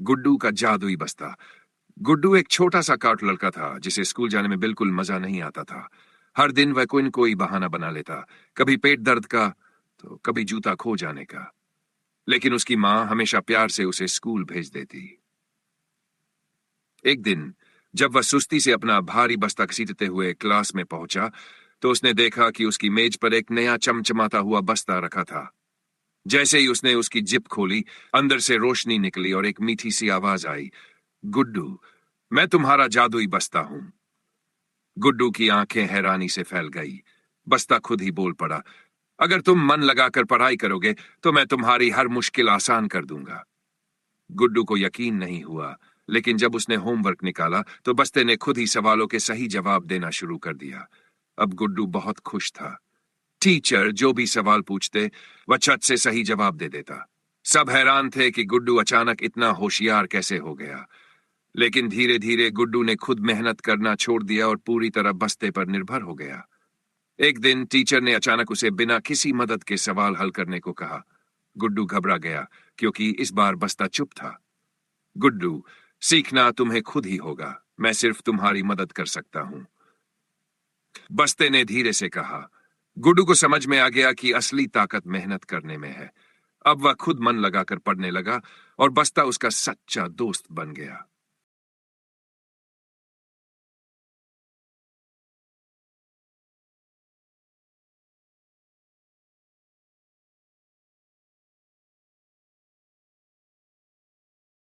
गुड्डू का जादुई बस्ता। गुड्डू एक छोटा सा काट लड़का था जिसे स्कूल जाने में बिल्कुल मजा नहीं आता था। हर दिन वह कोई न कोई बहाना बना लेता, कभी पेट दर्द का तो कभी जूता खो जाने का। लेकिन उसकी मां हमेशा प्यार से उसे स्कूल भेज देती। एक दिन जब वह सुस्ती से अपना भारी बस्ता घसीटते हुए क्लास में पहुंचा तो उसने देखा कि उसकी मेज पर एक नया चमचमाता हुआ बस्ता रखा था। जैसे ही उसने उसकी जिप खोली, अंदर से रोशनी निकली और एक मीठी सी आवाज आई, गुड्डू, मैं तुम्हारा जादुई बस्ता हूं। गुड्डू की आंखें हैरानी से फैल गई। बस्ता खुद ही बोल पड़ा, अगर तुम मन लगाकर पढ़ाई करोगे तो मैं तुम्हारी हर मुश्किल आसान कर दूंगा। गुड्डू को यकीन नहीं हुआ, लेकिन जब उसने होमवर्क निकाला तो बस्ते ने खुद ही सवालों के सही जवाब देना शुरू कर दिया। अब गुड्डू बहुत खुश था। टीचर जो भी सवाल पूछते वह छत से सही जवाब दे देता। सब हैरान थे कि गुड्डू अचानक इतना होशियार कैसे हो गया। लेकिन धीरे धीरे गुड्डू ने खुद मेहनत करना छोड़ दिया और पूरी तरह बस्ते पर निर्भर हो गया। एक दिन टीचर ने अचानक उसे बिना किसी मदद के सवाल हल करने को कहा। गुड्डू घबरा गया क्योंकि इस बार बस्ता चुप था। गुड्डू, सीखना तुम्हें खुद ही होगा, मैं सिर्फ तुम्हारी मदद कर सकता हूं, बस्ते ने धीरे से कहा। गुड्डू को समझ में आ गया कि असली ताकत मेहनत करने में है। अब वह खुद मन लगाकर पढ़ने लगा और बस्ता उसका सच्चा दोस्त बन गया।